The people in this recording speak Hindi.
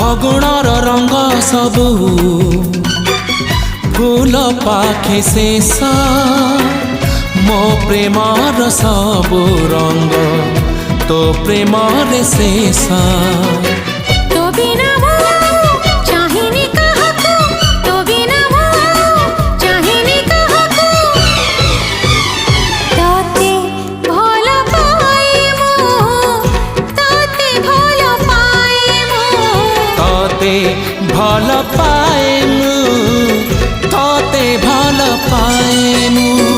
फगुणर रंग सबू फूल पाखे शेष मो प्रेमर सबू रंग तो प्रेमर शेष तो बिना चाहिनी काहाकू तो बिना चाहिनी काहाकू ताते भल पाए मु ताते भल पाए मु ताते भल पाए मु ताते भल पाए मु।